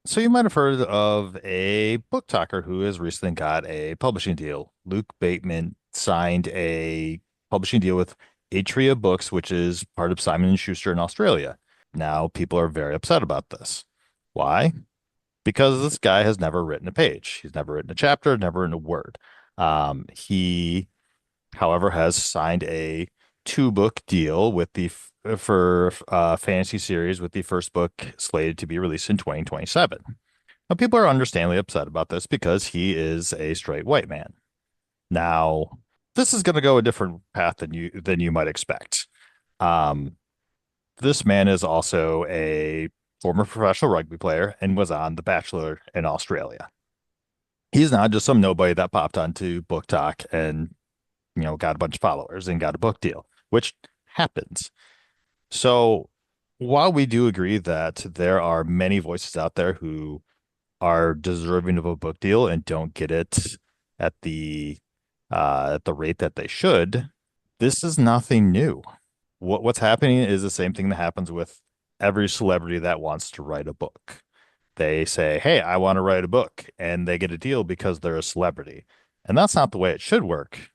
So you might have heard of a book talker who has recently got a publishing deal. Luke Bateman signed a publishing deal with Atria Books, which is part of Simon Schuster in Australia. Now people are very upset about this. Why? Because this guy has never written a page. He's never written a chapter, never written a word. He, however, has signed a two-book deal with the for fantasy series with the first book slated to be released in 2027. Now, people are understandably upset about this because he is a straight white man. Now, this is going to go a different path than you might expect. Um, this man is also a former professional rugby player and was on The Bachelor in Australia. He's not just some nobody that popped onto BookTok and got a bunch of followers and got a book deal, which happens. So while we do agree that there are many voices out there who are deserving of a book deal and don't get it at the rate that they should, this is nothing new. What's happening is the same thing that happens with every celebrity that wants to write a book. They say, "Hey, I want to write a book," and they get a deal because they're a celebrity. And that's not the way it should work,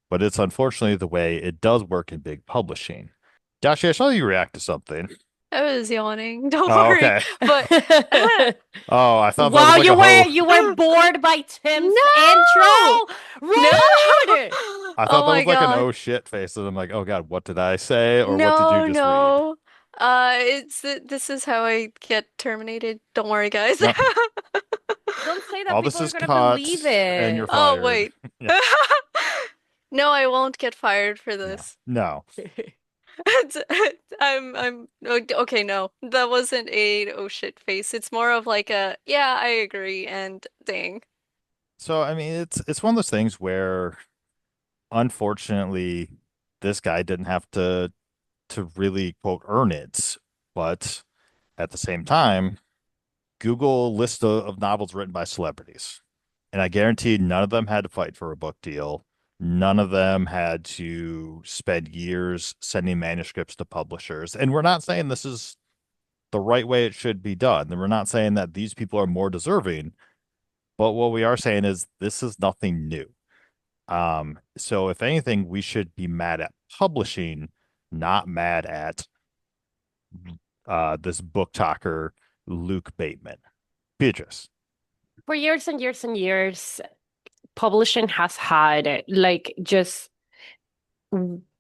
but it's unfortunately the way it does work in big publishing. Yashie, I saw you react to something. I was yawning. Don't Oh, worry. okay. But Oh, I thought that was Wow, like a you were bored by Tim's no, intro? no. Rude! I thought Oh that my was like an God. oh shit face, and I'm like, oh God, what did I say, or what did you No, just read? no. This is how I get terminated. Don't worry, guys. No, Don't say that all this people are is gonna believe cut, and you're it. Oh, fired. wait. Yeah, No, I won't get fired for no, this. no. Okay, no. That wasn't a oh shit face. It's more of like a yeah, I agree and dang. So I mean, it's one of those things where, unfortunately, this guy didn't have to really quote earn it, but at the same time, Google list of novels written by celebrities. And I guarantee none of them had to fight for a book deal. None of them had to spend years sending manuscripts to publishers. And we're not saying this is the right way it should be done. And we're not saying that these people are more deserving, but what we are saying is this is nothing new. So if anything, we should be mad at publishing, not mad at this book talker, Luke Bateman. Beatrice. For years and years and years, publishing has had like just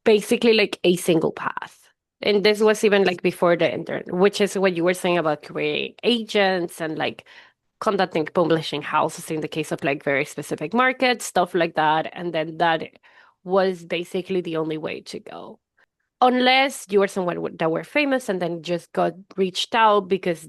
basically like a single path. And this was even like before the internet, which is what you were saying about creating agents and like conducting publishing houses in the case of like very specific markets, stuff like that. And then that was basically the only way to go. Unless you were someone that were famous and then just got reached out because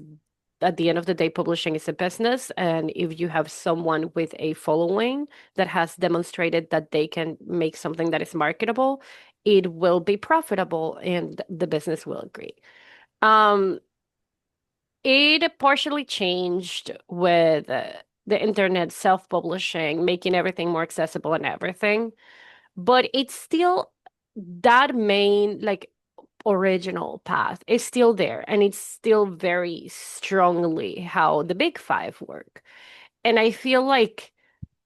at the end of the day, publishing is a business. And if you have someone with a following that has demonstrated that they can make something that is marketable, it will be profitable and the business will agree. Um, it partially changed with the internet self-publishing, making everything more accessible and everything. But it's still that main, like, original path is still there. And it's still very strongly how the big five work. And I feel like,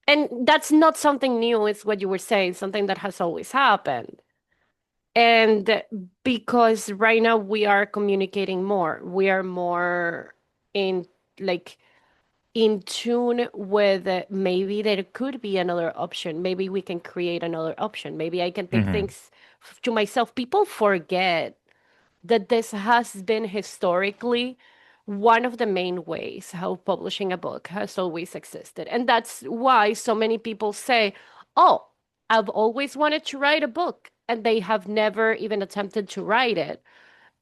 and that's not something new, it's what you were saying, something that has always happened. And because right now we are communicating more, we are more in like in tune with maybe there could be another option. Maybe we can create another option. Maybe I can take Hmm. things to myself. People forget that this has been historically one of the main ways how publishing a book has always existed. And that's why so many people say, oh, I've always wanted to write a book, and they have never even attempted to write it.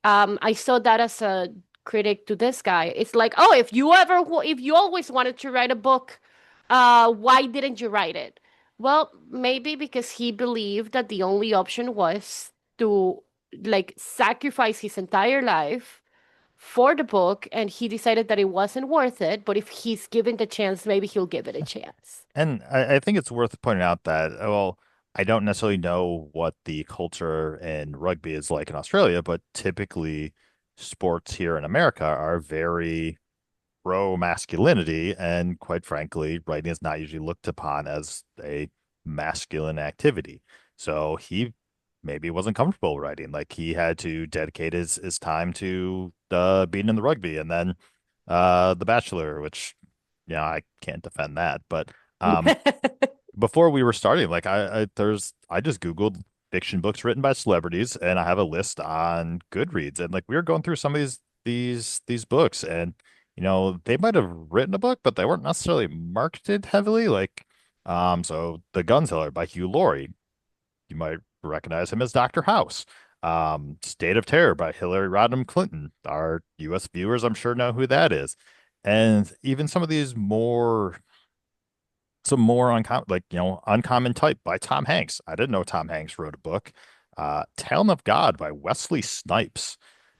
I saw that as a critic to this guy. It's like, oh, if you always wanted to write a book, why didn't you write it? Well, maybe because he believed that the only option was to like sacrifice his entire life for the book, and he decided that it wasn't worth it. But if he's given the chance, maybe he'll give it a chance. And I think it's worth pointing out that, well, I don't necessarily know what the culture in rugby is like in Australia, but typically sports here in America are very pro masculinity, and quite frankly, writing is not usually looked upon as a masculine activity. So he maybe wasn't comfortable writing. Like he had to dedicate his time to being in the rugby, and then The Bachelor, which I can't defend that. But um before we were starting, like I just Googled fiction books written by celebrities, and I have a list on Goodreads, and like we were going through some of these books, and they might have written a book, but they weren't necessarily marketed heavily. Like so The Gunseller by Hugh Laurie, you might recognize him as Dr. House. State of Terror by Hillary Rodham Clinton. Our US viewers, I'm sure, know who that is. And even some of these some more uncommon, like, Uncommon Type by Tom Hanks. I didn't know Tom Hanks wrote a book. Talon of God by Wesley Snipes.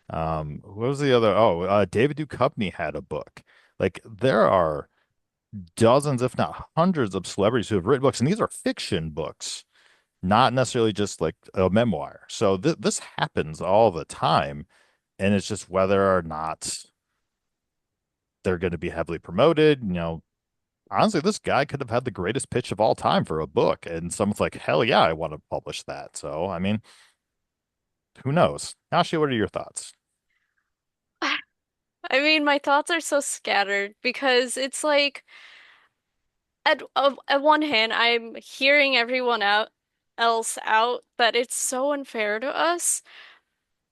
What was the other? Oh, David Duchovny had a book. Like there are dozens, if not hundreds, of celebrities who have written books, and these are fiction books, not necessarily just like a memoir. So this happens all the time, and it's just whether or not they're going to be heavily promoted. Honestly, this guy could have had the greatest pitch of all time for a book, and someone's like, hell yeah, I want to publish that. So, I mean, who knows? Yashie, what are your thoughts? I mean, my thoughts are so scattered because it's like at one hand, I'm hearing everyone out else out that it's so unfair to us,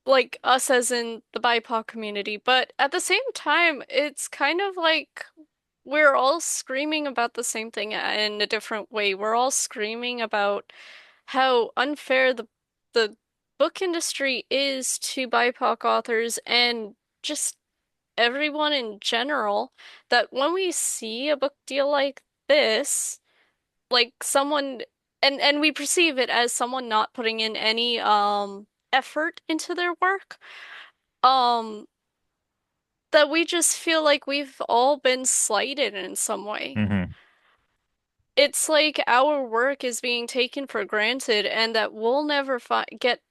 like us as in the BIPOC community, but at the same time, it's kind of like we're all screaming about the same thing in a different way. We're all screaming about how unfair the book industry is to BIPOC authors and just everyone in general, that when we see a book deal like this, like someone and we perceive it as someone not putting in any effort into their work, um that we just feel like we've all been slighted in some way. Hmm. It's like our work is being taken for granted and that we'll never fi get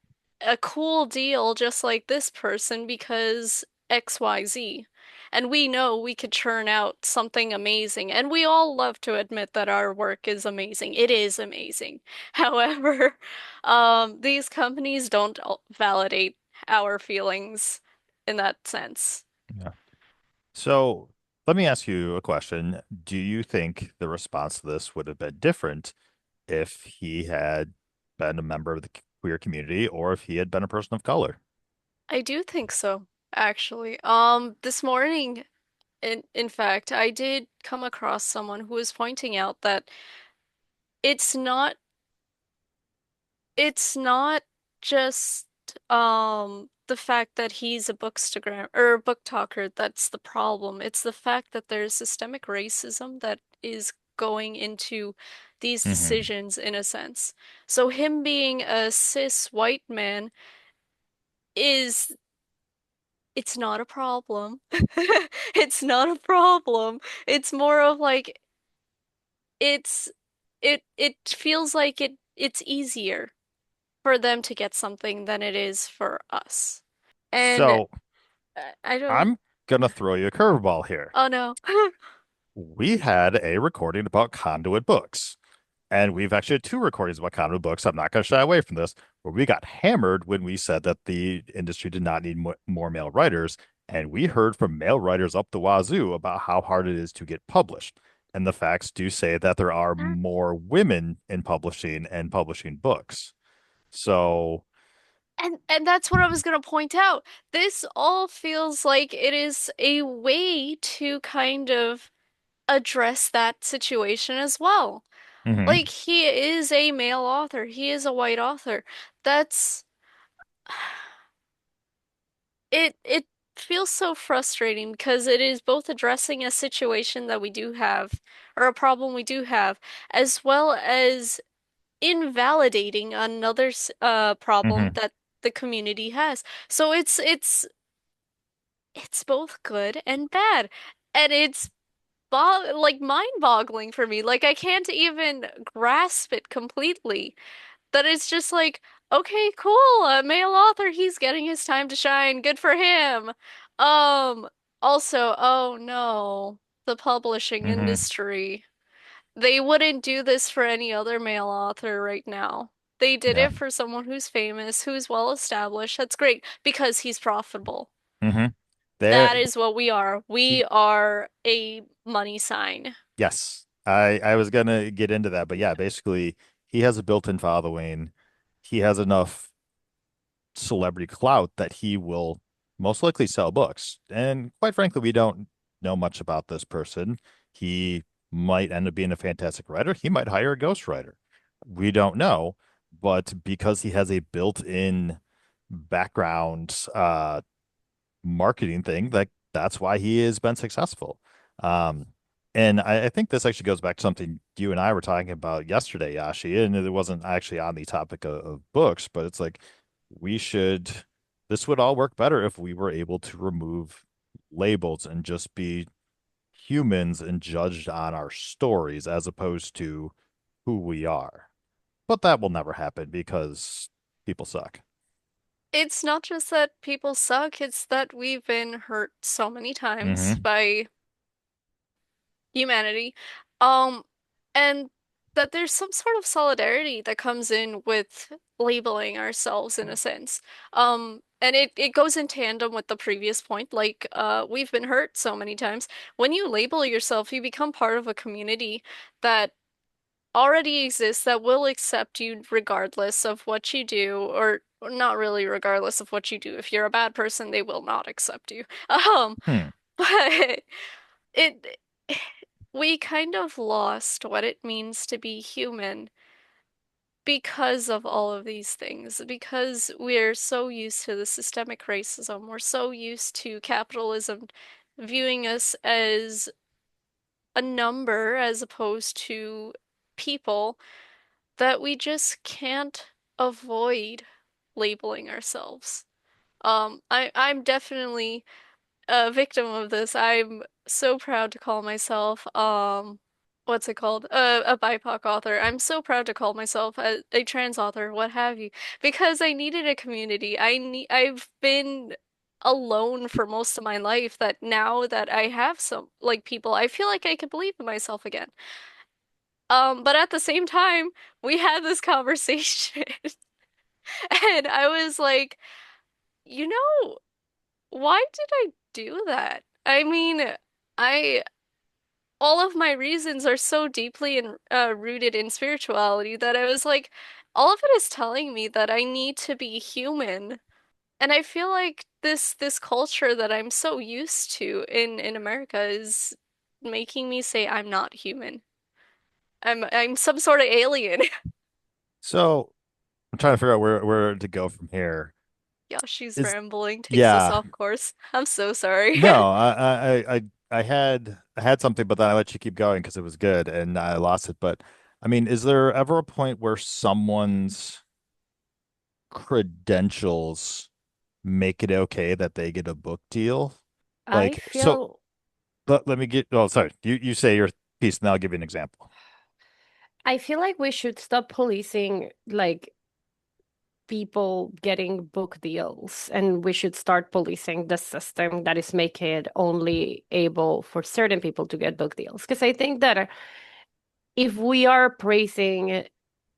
a cool deal just like this person because XYZ. And we know we could churn out something amazing. And we all love to admit that our work is amazing. It is amazing. However, these companies don't validate our feelings in that sense. Yeah. So let me ask you a question. Do you think the response to this would have been different if he had been a member of the queer community or if he had been a person of color? I do think so, actually. This morning, in fact, I did come across someone who was pointing out that it's not it's not just the fact that he's a bookstagram or a book talker that's the problem. It's the fact that there's systemic racism that is going into these Hmm. decisions in a sense. So him being a cis white man is it's not a problem. It's not a problem. It's more of like it's it feels like it's easier for them to get something than it is for us. And So I don't I'm gonna throw you a curveball here. oh no. We had a recording about conduit books. And we've actually had two recordings about conduit books. I'm not going to shy away from this, where we got hammered when we said that the industry did not need more male writers. And we heard from male writers up the wazoo about how hard it is to get published. And the facts do say that there are more women in publishing and publishing books. So, And that's what I was gonna point out. This all feels like it is a way to kind of address that situation as well. mhm. Like he is a male author. He is a white author. That's it feels so frustrating because it is both addressing a situation that we do have or a problem we do have, as well as invalidating another problem Mhm. that the community has. So it's both good and bad. And it's bo like mind-boggling for me. Like I can't even grasp it completely. That it's just like, okay, cool, a male author, he's getting his time to shine. Good for him. Um, Also, oh no, the publishing Hmm. industry. They wouldn't do this for any other male author right now. They did Yeah. it for someone who's famous, who's well established. That's great because he's profitable. Hmm. That There, is what we are. We are a money sign. yes. I was gonna get into that, but yeah, basically he has a built-in following. He has enough celebrity clout that he will most likely sell books. And quite frankly, we don't know much about this person. He might end up being a fantastic writer. He might hire a ghostwriter. We don't know, but because he has a built-in background marketing thing, that's why he has been successful. Um, and I think this actually goes back to something you and I were talking about yesterday, Yashie, and it wasn't actually on the topic of books, but it's like we should, this would all work better if we were able to remove labels and just be humans and judged on our stories as opposed to who we are. But that will never happen because people suck. It's not just that people suck, it's that we've been hurt so many times Hmm. by humanity. Um, and that there's some sort of solidarity that comes in with labeling ourselves in a sense. And it goes in tandem with the previous point, like we've been hurt so many times. When you label yourself, you become part of a community that already exists that will accept you regardless of what you do, or not really regardless of what you do. If you're a bad person, they will not accept you. Hmm. But it we kind of lost what it means to be human because of all of these things, because we're so used to the systemic racism, we're so used to capitalism viewing us as a number as opposed to people that we just can't avoid labeling ourselves. I'm definitely a victim of this. I'm so proud to call myself what's it called? A BIPOC author. I'm so proud to call myself a trans author, what have you, because I needed a community. I've been alone for most of my life that now that I have some like people, I feel like I can believe in myself again. But at the same time, we had this conversation and I was like, you know, why did I do that? I mean, I all of my reasons are so deeply rooted in spirituality that I was like, all of it is telling me that I need to be human. And I feel like this culture that I'm so used to in America is making me say I'm not human. I'm some sort of alien. So I'm trying to figure out where to go from here. Yoshi's Is rambling takes us Yeah. off course. I'm so sorry. No, I had something, but then I let you keep going because it was good and I lost it. But I mean, is there ever a point where someone's credentials make it okay that they get a book deal? I Like, so feel let me get, oh, sorry. You say your piece and I'll give you an example. I feel like we should stop policing like people getting book deals, and we should start policing the system that is making it only able for certain people to get book deals. Because I think that if we are praising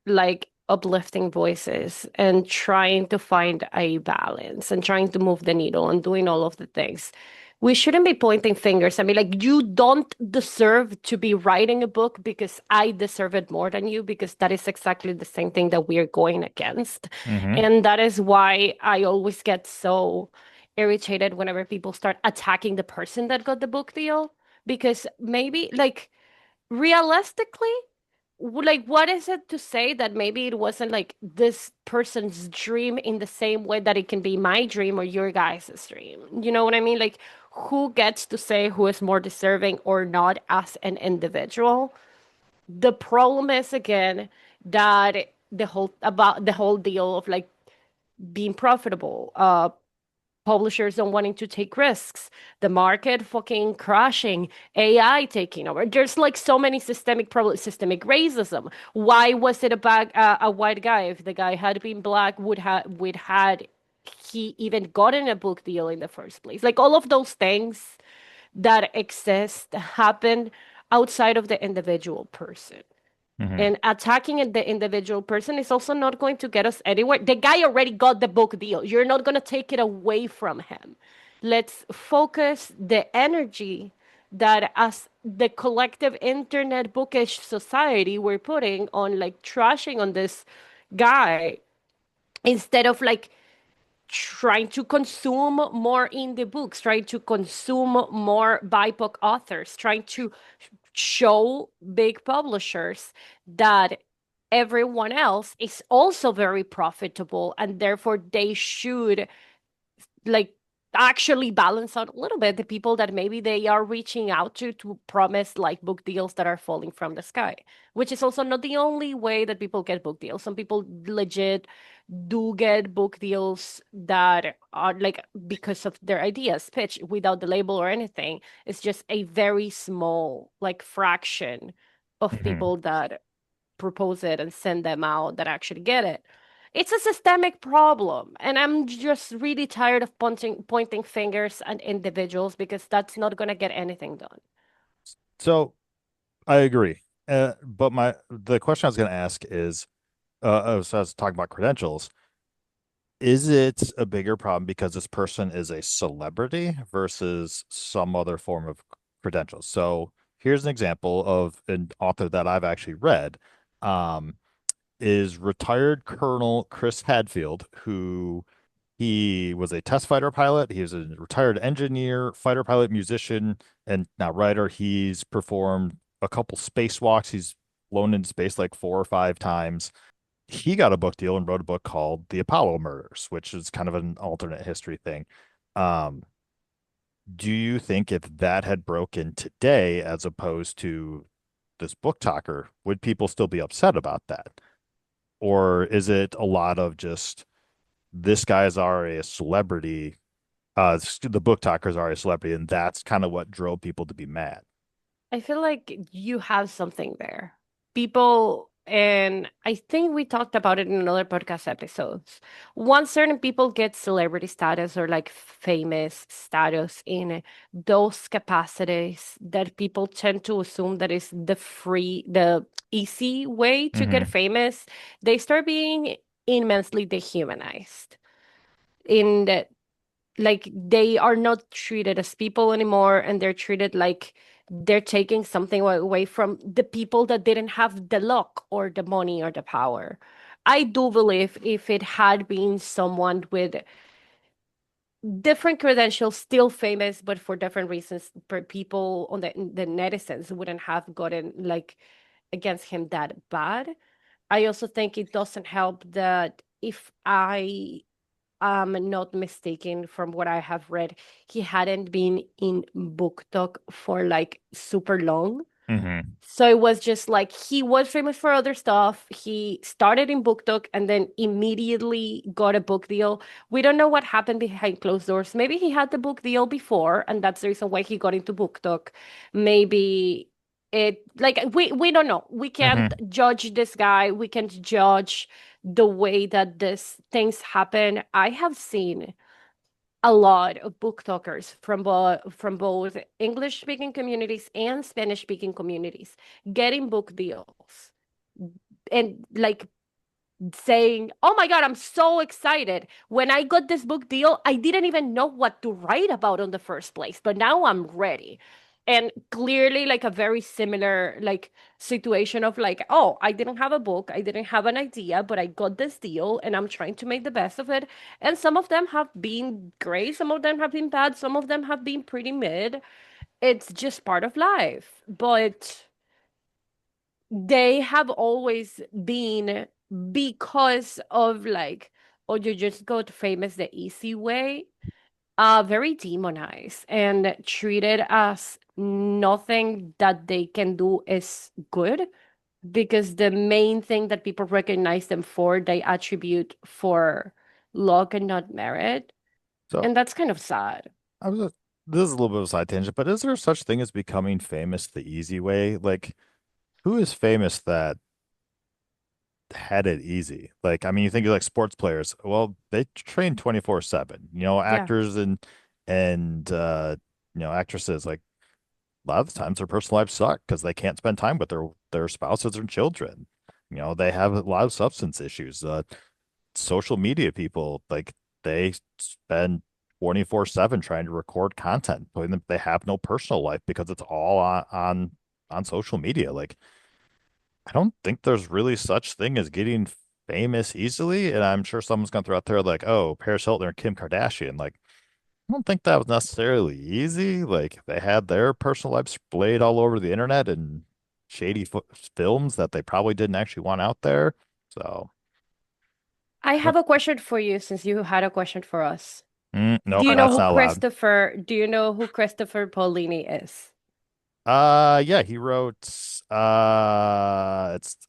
like uplifting voices and trying to find a balance and trying to move the needle and doing all of the things, we shouldn't be pointing fingers. I mean, like, you don't deserve to be writing a book because I deserve it more than you, because that is exactly the same thing that we are going against. Hmm. And that is why I always get so irritated whenever people start attacking the person that got the book deal, because maybe, like, realistically, like, what is it to say that maybe it wasn't like this person's dream in the same way that it can be my dream or your guys' dream? You know what I mean? Like, who gets to say who is more deserving or not as an individual? The problem is, again, that the whole deal of like being profitable, publishers don't wanting to take risks, the market fucking crashing, AI taking over. There's like so many systemic problems, systemic racism. Why was it a white guy? If the guy had been black, would had he even gotten a book deal in the first place? Like all of those things that exist happen outside of the individual person. Hmm. And attacking the individual person is also not going to get us anywhere. The guy already got the book deal. You're not going to take it away from him. Let's focus the energy that as the collective internet bookish society we're putting on like trashing on this guy instead of like trying to consume more indie books, trying to consume more BIPOC authors, trying to show big publishers that everyone else is also very profitable and therefore they should like actually balance out a little bit the people that maybe they are reaching out to promise like book deals that are falling from the sky, which is also not the only way that people get book deals. Some people legit do get book deals that are like because of their ideas pitch without the label or anything. It's just a very small like fraction of Hmm. people that propose it and send them out that actually get it. It's a systemic problem, and I'm just really tired of pointing fingers at individuals because that's not going to get anything done. So I agree. But the question I was going to ask is, so I was talking about credentials. Is it a bigger problem because this person is a celebrity versus some other form of credentials? So here's an example of an author that I've actually read. Um, is retired Colonel Chris Hadfield, who he was a test fighter pilot. He was a retired engineer, fighter pilot, musician, and now writer. He's performed a couple spacewalks. He's flown into space like 4 or 5 times. He got a book deal and wrote a book called The Apollo Murders, which is kind of an alternate history thing. Um, do you think if that had broken today as opposed to this book talker, would people still be upset about that? Or is it a lot of just this guy's already a celebrity, the book talkers are a celebrity, and that's kind of what drove people to be mad? I feel like you have something there. People, and I think we talked about it in another podcast episodes. Once certain people get celebrity status or like famous status in those capacities, that people tend to assume that is the easy way to get Hmm. famous, they start being immensely dehumanized. In that like they are not treated as people anymore and they're treated like they're taking something away from the people that didn't have the luck or the money or the power. I do believe if it had been someone with different credentials, still famous, but for different reasons, people on the netizens wouldn't have gotten like against him that bad. I also think it doesn't help that if I not mistaken from what I have read, he hadn't been in BookTok for like super long. Hmm. So it was just like he was famous for other stuff. He started in BookTok and then immediately got a book deal. We don't know what happened behind closed doors. Maybe he had the book deal before, and that's the reason why he got into BookTok. Maybe it like we don't know. We can't Hmm. judge this guy. We can't judge the way that this things happen. I have seen a lot of book talkers from both English speaking communities and Spanish speaking communities getting book deals and like saying, "Oh my God, I'm so excited. When I got this book deal, I didn't even know what to write about on the first place, but now I'm ready." And clearly, like a very similar like situation of like, oh, I didn't have a book, I didn't have an idea, but I got this deal and I'm trying to make the best of it. And some of them have been great, some of them have been bad, some of them have been pretty mid. It's just part of life. But they have always been because of like, oh, you just got famous the easy way, very demonized and treated as nothing that they can do is good because the main thing that people recognize them for, they attribute for luck and not merit. So And that's kind of sad. I was this is a little bit of a side tangent, but is there such thing as becoming famous the easy way? Like, who is famous that had it easy? Like, I mean, you think of like sports players. Well, they train 24/7. Yeah. Actors and actresses, like a lot of the times their personal lives suck because they can't spend time with their spouses and children. They have a lot of substance issues. Social media people, like they spend 24/7 trying to record content, putting them, they have no personal life because it's all on social media. Like I don't think there's really such thing as getting famous easily. And I'm sure someone's gonna throw out there like, oh, Paris Hilton or Kim Kardashian. Like, I don't think that was necessarily easy. Like, they had their personal lives splayed all over the internet and shady films that they probably didn't actually want out there. So, I uh, have a question for you since you had a question for us. nope, that's not allowed. Do you know who Christopher Paolini is? Yeah, he wrote it's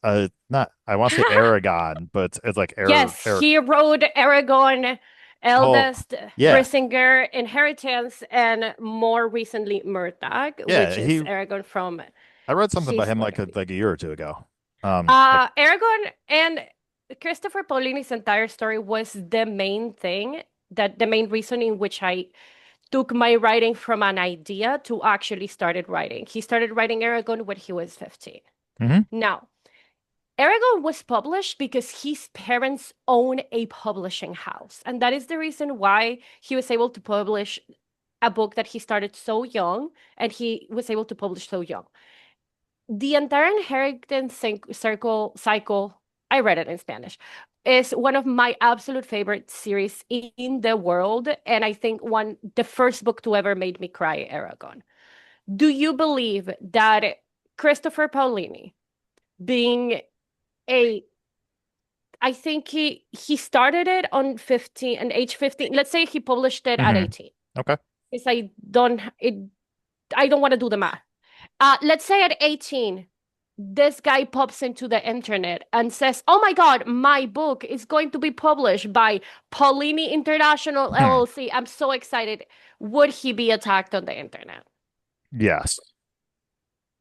not I want to say Aragon, but it's like Yes, he wrote Aragon, oh Eldest, yeah. Brissinger, Inheritance, and more recently Murtagh, Yeah, which is Aragon from I read something about his him point like of view. a year or two ago. Like Aragon and Christopher Paolini's entire story was the main thing, that the main reason in which I took my writing from an idea to actually started writing. He started writing Aragon when he was 15. mhm. Now, Aragon was published because his parents own a publishing house. And that is the reason why he was able to publish a book that he started so young and he was able to publish so young. The entire inheritance circle cycle, I read it in Spanish, is one of my absolute favorite series in the world. And I think the first book to ever made me cry, Aragon. Do you believe that Christopher Paolini, being a I think he started it on 15 and age 15. Let's say he published it at Mhm. 18. Okay. Because I don't want to do the math. Let's say at 18, this guy pops into the internet and says, "Oh my God, my book is going to be published by Paulini International Hmm. LLC. I'm so excited." Would he be attacked on the internet? Yes,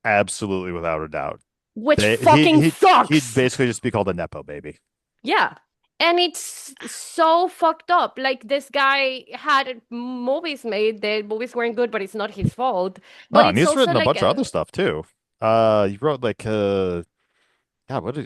absolutely without a doubt. Which They fucking he'd sucks. basically just be called a nepo baby. Yeah. And it's so fucked up. Like this guy had movies made, the movies weren't good, but it's not his fault. No, But and it's he's also written a like bunch of other stuff too. He wrote like God,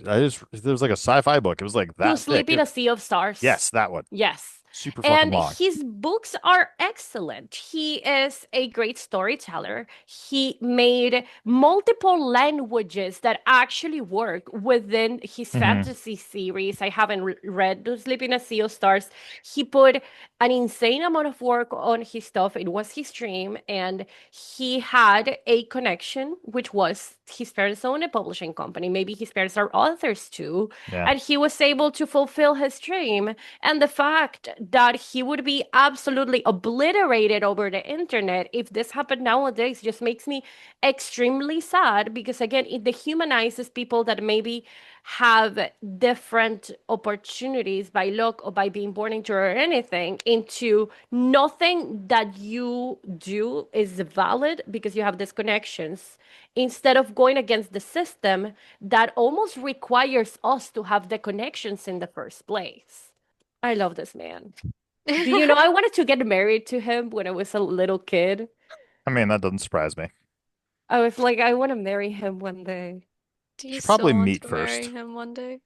I just there was like a sci-fi book. It was like To that thick. Sleep in a Sea of Stars. Yes, that one. Yes. Super fucking And long. his books are excellent. He is a great storyteller. He made multiple languages that actually work within his Hmm. fantasy series. I haven't read To Sleep in a Sea of Stars. He put an insane amount of work on his stuff. It was his dream. And he had a connection, which was his parents own a publishing company. Maybe his parents are authors too. Yeah. And he was able to fulfill his dream. And the fact that he would be absolutely obliterated over the internet if this happened nowadays just makes me extremely sad because, again, it dehumanizes people that maybe have different opportunities by luck or by being born into or anything into nothing that you do is valid because you have these connections instead of going against the system that almost requires us to have the connections in the first place. I love this man. Do you know I wanted to get married to him when I was a little kid? I mean, that doesn't surprise me. I was like, I want to marry him one day. Do you Should probably still want meet to marry first. him one day?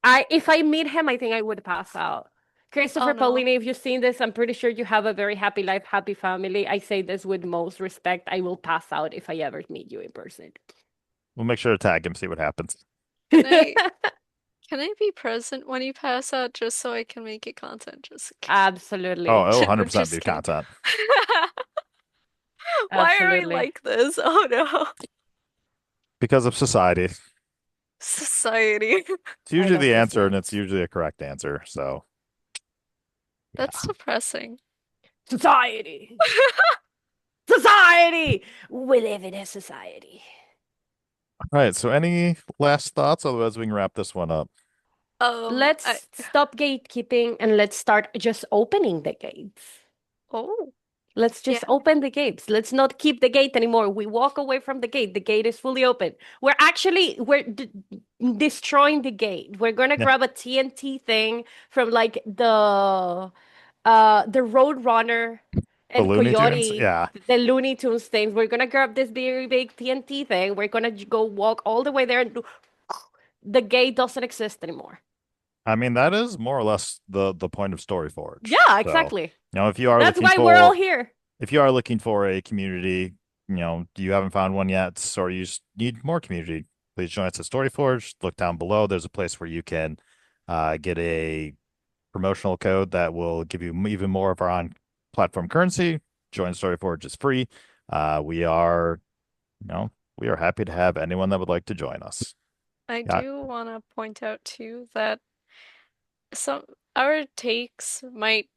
If I meet him, I think I would pass out. Oh Christopher no. Paolini, if you've seen this, I'm pretty sure you have a very happy life, happy family. I say this with most respect. I will pass out if I ever meet you in person. We'll make sure to tag him, see what happens. Can I can I be present when you pass out just so I can make it content? Just in case. Oh, Absolutely. it'll I'm 100% just be kidding. content Why are we Absolutely. like this? Oh no. because of society. Society. It's I usually love the this answer, and man. it's usually a correct answer. So, That's yeah. depressing. Society. Society. We live in a society. All right. So, any last thoughts? Otherwise, we can wrap this one up. I Let's stop gatekeeping and let's start just opening the gates. oh Let's just yeah. open the gates. Let's not keep the gate anymore. We walk away from the gate. The gate is fully open. We're destroying the gate. We're gonna Yeah. grab a TNT thing from like the Road Runner The and Looney Tunes, Coyote, yeah. the Looney Tunes things. We're gonna grab this very big TNT thing. We're gonna go walk all the way there and do. The gate doesn't exist anymore. I mean, that is more or less the point of Storyforge. Yeah, So, exactly. if you are That's looking why we're all for here. if you are looking for a community, you haven't found one yet, or you just need more community, please join us at Storyforge. Look down below. There's a place where you can get a promotional code that will give you even more of our on-platform currency. Join Storyforge is free. We are, we are happy to have anyone that would like to join us. I Yeah. do want to point out too that some our takes might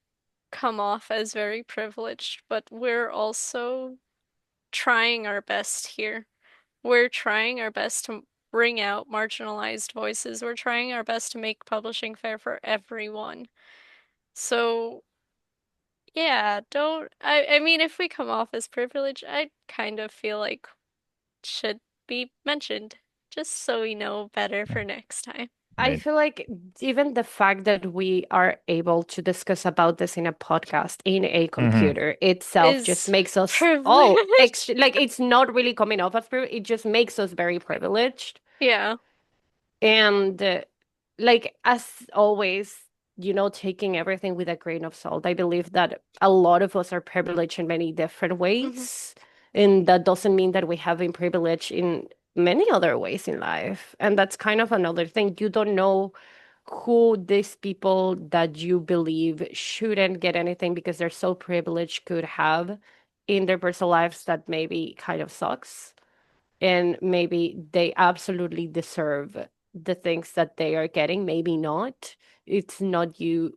come off as very privileged, but we're also trying our best here. We're trying our best to bring out marginalized voices. We're trying our best to make publishing fair for everyone. So, yeah, don't I mean if we come off as privileged, I kind of feel like should be mentioned just so we know better for next time. I I mean, feel like even the fact that we are able to discuss about this in a podcast in a mhm. computer itself just Is makes us all privilege. extra, like it's not really coming off as privilege, it just makes us very privileged. Yeah. And like as always, taking everything with a grain of salt. I believe that a lot of us are privileged in many different Hmm. ways, and that doesn't mean that we have been privileged in many other ways in life. And that's kind of another thing. You don't know who these people that you believe shouldn't get anything because they're so privileged could have in their personal lives that maybe kind of sucks, and maybe they absolutely deserve the things that they are getting, maybe not. It's not you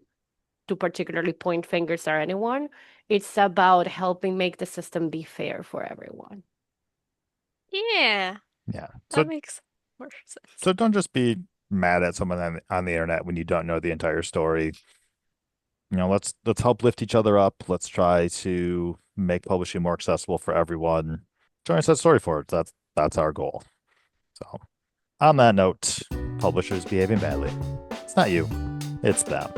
to particularly point fingers at anyone. It's about helping make the system be fair for everyone. Yeah, Yeah. that makes more sense. So don't just be mad at someone on the internet when you don't know the entire story. Let's help lift each other up. Let's try to make publishing more accessible for everyone. Join us at Storyforge. That's our goal. So on that note, publishers behaving badly. It's not you, it's them.